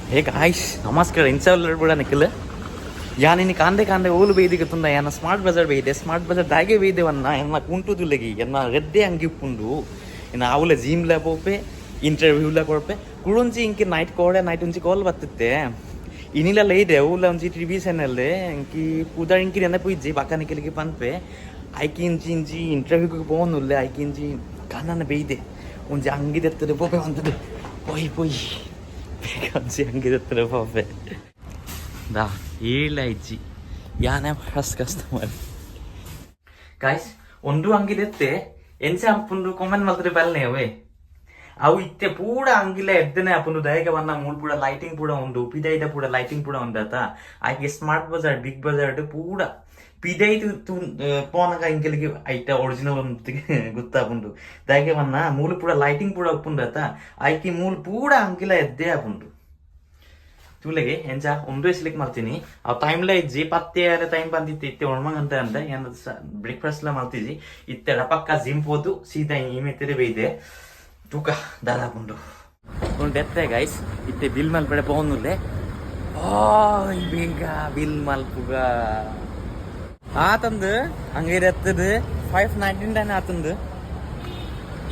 Hey guys नमस्कार Instagram ಕೂಡ ನಿಖಿಲ್ ಯಾನ್ ಇನಿ ಕಾಂದೆ ಕಾಂದೆ ಓಲು ಬೇದಿಗೆ ತುಂದ ಯಾನ ಸ್ಮಾರ್ಟ್ ಬಜಾರ್ ಬೇಯಿದೆ ಸ್ಮಾರ್ಟ್ ಬಜಾರ್ ದಾಗೆ ಬೇಯ್ದೆವನ್ನ ಎನ್ನ ಕುಂಟುದುಲೆಗಿ ಎನ್ನ ರೆದ್ದೆ ಅಂಗಿ ಉಪ್ಪುಂಡು ಇನ್ನ ಆವುಲ ಜಿಮ್ಲ ಪೋಪೆ ಇಂಟರ್ವ್ಯೂಲ ಕೊಡ್ಪೆ ಕುಳುಂಚಿ ಇಂಕಿ ನೈಟ್ ಕೋಡೆ ನೈಟ್ ಉಂಚಿ ಕಾಲ್ ಬತ್ತಿತ್ತೆ ಇನಿಲೆಲ್ಲ ಇದೆ ಅವುಲ ಒಂಚಿ ಟಿವಿ ಚಾನೆಲ್ ಇಂಕಿ ಪೂದಾ ಇಂಕಿ ನೆನ ಪುಯ್ಜಿ ಬಾಕ ನಿಖಿಲಿಗೆ ಪನ್ಪೆ ಐಕಿ ಇಂಚಿ ಇಂಚಿ ಇಂಟರ್ವ್ಯೂಗೆ ಪೋನುಲ್ಲೆ ಐಕಿ ಇಂಚಿ ಕಾನನ ಬೇಯ್ದೆ ಒಂಜಿ ಅಂಗಿದೆತ್ತದೆ ಪೋಪೆ ಅಂತದೆ ಪೊಯ್ ಪೊಯ್ ಬೇಕಂಚಿ ಅಂಗಿದೆತ್ತದೆ ಪೋಪೆ Da, ಏಳೈಜಿ ಯಾನೆ ಫಸ್ಟ್ ಕಸ್ಟಮರ್ ಗೈಸ್ ಒಂದು ಅಂಗಿದೆತ್ತೆ ಎಂಚೆ ಅಪ್ಪುಂಡು ಕಾಮೆಂಟ್ ಮಾಡ್ತಾರೆ ಬಲ್ಲೆ ಅವೇ ಅವು ಇತ್ತೆ ಪೂಡ ಅಂಗಿಲ ಎದ್ದನೆ ಅಪ್ಪುಂಡು ದಯಗೆ ಬನ್ನ ಮೂಡ್ ಪೂಡ ಲೈಟಿಂಗ್ ಪೂಡ ಉಂಡು ಪಿದೈದ ಪೂಡ ಲೈಟಿಂಗ್ ಪೂಡ ಉಂಡಾತ ಆಯ್ಕೆ ಸ್ಮಾರ್ಟ್ ಬಜಾರ್ ಬಿಗ್ ಬಜಾರ್ ಪೂಡ ಪಿದೈದು ಪೋನಗ ಇಂಕೆಲಿಗೆ ಐಟ ಒರಿಜಿನಲ್ ಅಂತ ಗೊತ್ತಾಪುಂಡು ದಯಗೆ ಬನ್ನ ಮೂಲ ಪೂಡ ಲೈಟಿಂಗ್ ಪೂಡ ಉಪ್ಪುಂಡಾತ ಆಯ್ಕೆ ಮೂಲ ಪೂಡ ಅಂಗಿಲ ಎದ್ದೆ ಅಪ್ಪುಂಡು ತುಲೆಗೆ ಎಂಚ ಒಂದು ಸಿಲಿಕ್ ಮಾಡ್ತೀನಿ ಅವ್ ಟೈಮ್ಲ ಇಜ್ಜಿ ಪತ್ತೆ ಟೈಮ್ ಬಂದಿತ್ತು ಇತ್ತೆ ಒಣಮಂಗಂತ ಅಂದ ಏನ ಬ್ರೇಕ್ಫಾಸ್ಟ್ ಎಲ್ಲ ಮಾಡ್ತಿದ್ದಿ ಇತ್ತೆಡ ಪಕ್ಕ ಜಿಮ್ ಹೋದು ಸೀದಾ ಈಮೆತ್ತಿದೆ ಬೇಯ್ದೆ ತೂಕ ದಾದಾ ಪುಂಡು ಒಂದು ಎತ್ತೆ ಗೈಸ್ ಇತ್ತೆ ಬಿಲ್ ಮಲ್ಪಡೆ ಪೋನುಲ್ಲೆ ಬೇಗ ಬಿಲ್ ಮಲ್ಪುಗ ಆತಂದು ಹಂಗೆ ಎತ್ತದು 599 ಆತಂದು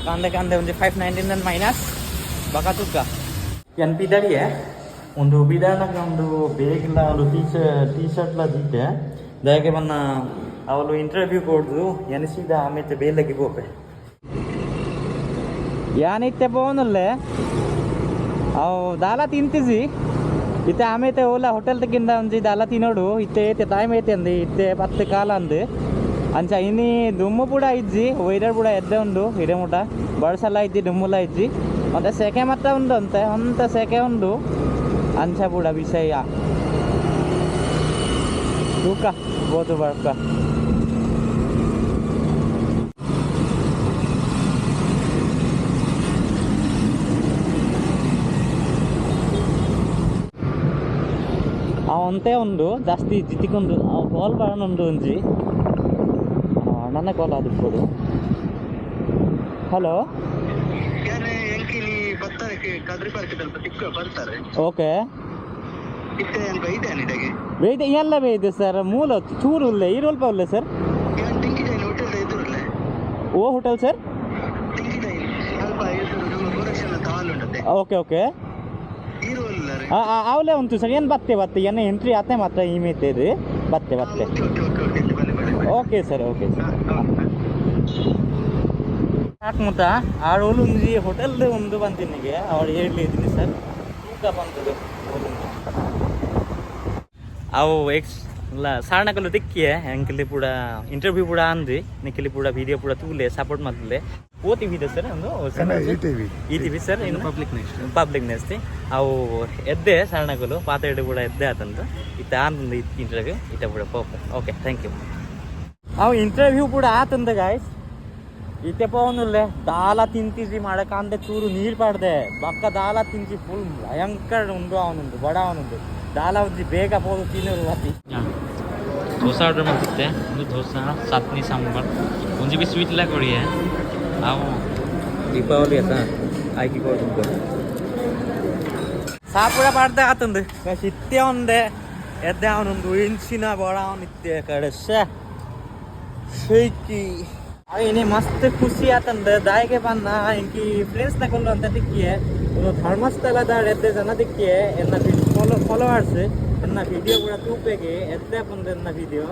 ಕಾಂದೆ ಕಾಂದೆ ಒಂದು 599 ಮೈನಸ್ ಬಕ ತೂಕ ಎನ್ ಪಿದಡಿಯೇ ಒಂದು ಬಿದಾನಾಗ ಒಂದು ಬೇಗಿಲ್ಲ ಒಂದು ಟೀ ಶರ್ಟ್ಲ ದಿತ್ತೆ ದಯಗೆ ಬನ್ನ ಅವಳು ಇಂಟರ್ವ್ಯೂ ಕೊಡ್ದು ಎನಿಸಿದ ಆಮೇಲೆ ಬೇಲಕ್ಕೆ ಗೋಪೆ ಯಾನಿತ್ತೆ ಪೋನಲ್ಲೇ ಅವು ದಾಲ ತಿಂತಿಸಿ ಇತ್ತೆ ಆಮೇಲೆ ಓಲಾ ಹೋಟೆಲ್ ತಗಿಂದ ಒಂಜಿ ದಾಲ ತಿನ್ನೋಡು ಇತ್ತೆ ಏತೆ ಟೈಮ್ ಐತೆ ಅಂದು ಇತ್ತೆ ಪತ್ತೆ ಕಾಲ ಅಂದು ಅಂಚ ಇನ್ನಿ ದುಮ್ಮು ಕೂಡ ಇಜ್ಜಿ ವೈರರ್ ಕೂಡ ಎದ್ದೆ ಉಂಡು ಹಿರೇಮುಟ ಬಡ್ಸಲ್ಲ ಇಜ್ಜಿ ದುಮ್ಮುಲ ಇಜ್ಜಿ ಮತ್ತೆ ಸೆಕೆ ಮತ್ತ ಉಂಡು ಅಂತ ಸೆಕೆ ಉಂಡು ಅಂಚ ಕೂಡ ವಿಷಯ ತೂಕ ಬೋದು ಬರ್ಕ ಅವಂತೆ ಉಂಡು ಜಾಸ್ತಿ ಜಿತಿಕೊಂಡು ಕಾಲ್ ಬಾಣುಂಡು ಒಂಜಿ ನನ್ನ ಕಾಲ್ ಆದಿರ್ಬೋದು ಹಲೋ ಓಕೆ ಬೇಯ್ದೆ ಎಲ್ಲ ಬೇಯ್ದೆ ಸರ್ ಮೂಲ ಚೂರು ಉಲ್ಲೆ ಈರೋಲ್ಪ ಉಲ್ಲೆ ಸರ್ ಓ ಹೋಟೆಲ್ ಸರ್ ಓಕೆ ಓಕೆ ಅವಲೇ ಉಂಟು ಸರ್ ಏನು ಬತ್ತೆ ಏನೇ ಎಂಟ್ರಿ ಆತೆ ಮಾತ್ರ ಇಮೇತೆ ಬತ್ತೆ ಓಕೆ ಸರ್ ಓಕೆ ಸರ್ ಸಾಕು ಮುತ್ತ ಆಡೋಲು ಒಂದು ಹೋಟೆಲ್ ಒಂದು ಬಂತಿನಿಗೆ ಅವಳು ಹೇಳಿದ್ದೀನಿ ಸರ್ ತೂಕ ಬಂತದು ಅವು ಇಲ್ಲ ಸಾರ್ಣಕಲ್ಲು ತಿಕ್ಕಿಯೇ ಅಂಕಲಿ ಕೂಡ ಇಂಟರ್ವ್ಯೂ ಕೂಡ ಅಂದು ನಿಖಿಲಿ ಕೂಡ ವಿಡಿಯೋ ಕೂಡ ತೂಲೆ ಸಪೋರ್ಟ್ ಮಾಡ್ಲೆ ಓ ಟಿ ವಿ ಇದೆ ಸರ್ ಒಂದು ಈ ಟಿ ವಿ ಸರ್ ಇನ್ನು ಪಬ್ಲಿಕ್ ನೆಸ್ತಿ ಅವು ಎದ್ದೆ ಸಾರ್ಣಕಲ್ಲು ಪಾತ್ರೆ ಕೂಡ ಎದ್ದೆ ಆತಂದು ಇತ್ತ ಆನಂದ ಇಂಟರ್ವ್ಯೂ ಇತ್ತ ಕೂಡ ಓಕೆ ಥ್ಯಾಂಕ್ ಯು ಅವು ಇಂಟರ್ವ್ಯೂ ಕೂಡ ಆತಂದ ಗಾಯ್ಸ್ ಇತ್ತೆ ಪವನುಲ್ಲೆ ದಾಲ ತಿಂತಿಸಿ ಮಾಡಕಾಂದೆ ಚೂರು ನೀರು ಪಾಡ್ದೆ ಬಕ್ಕ ದಾಲ ತಿಂಚಿ ಫುಲ್ ಭಯಂಕರ ಉಂಡು ಅವನುಂಡು ಬಡ ಅವನುಂಡು ದಾಲ ಉಜ್ಜಿ ಬೇಗ ಪೋದು ತಿನ್ನೋರು ಅತಿ ದೋಸೆ ಆರ್ಡರ್ ಮಾಡ್ತಿದ್ದೆ ಒಂದು ದೋಸೆ ಚಟ್ನಿ ಸಾಂಬಾರ್ ಒಂಜಿ ಬಿ ಸ್ವೀಟ್ ಎಲ್ಲ ಕೊಡಿಯೇ ಅವು ದೀಪಾವಳಿ ಆತ ಆಯ್ಕೆ ಕೊಡ್ತಿದ್ದು ಸಾಪುಡ ಪಾಡ್ದೆ ಆತಂದು ಇತ್ತೆ ಒಂದೆ ಎದ್ದೆ ಅವನೊಂದು ಇಂಚಿನ ಬಡ ಅವನಿತ್ತೆ ಕಡೆ ಶೇಕಿ ಇನಿ ಮಸ್ತ್ ಖುಷಿ ಆತಂದ ದಾಯಿಗೆ ಬನ್ನ ಇಂಕಿ ಫ್ರೆಂಡ್ಸ್ ತಗೊಂಡು ಅಂತ ತಿಕ್ಕಿಯೇ ಒಂದು ಧರ್ಮಸ್ಥಳದ ಎದ್ದೆ ಜನ ತಿಕ್ಕಿಯೇ ಎನ್ನ ಫಾಲೋವರ್ಸ್ ಎನ್ನ ವಿಡಿಯೋ ಕೂಡ ತೂಪೆಗೆ ಎದ್ದೆ ಬಂದು ಎನ್ನ ವಿಡಿಯೋ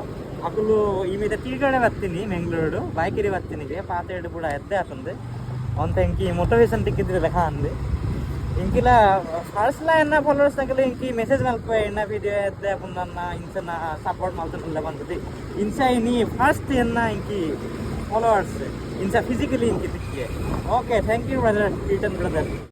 ಅಕಲು ಈ మీద ತಿರುಗಡೆ ಬರ್ತೀನಿ ಮೆಂಗ್ಳೂರು ಬಾಯ್ಕಿರಿ ಬರ್ತೀನಿಗೆ ಪಾತೆರಡು ಕೂಡ ಎದ್ದೆ ಆತಂದು ಅಂತ ಇಂಕಿ ಮೋಟಿವೇಶನ್ ತಿಕ್ಕಿದ್ರೆ ಲೆಕ್ಕ ಅಂದು ಇಂಕಿಲ ಫಸ್ಟ್ಲ ಎನ್ನ ಫಾಲೋವರ್ಸ್ ತಗಲು ಇಂಕಿ ಮೆಸೇಜ್ ಮಲ್ಪೆ ಎನ್ನ ವಿಡಿಯೋ ಎದ್ದೆ ಬಂದನ್ನ ಇಂಚನ ಸಪೋರ್ಟ್ ಮಾಡ್ತಿರಲಿಲ್ಲ ಬಂದದ್ದು ಇಂಚ ಇನಿ ಫಸ್ಟ್ ಎನ್ನ ಇಂಕಿ followers in physically in Kittiye. Okay, thank you brother, Keaton brother.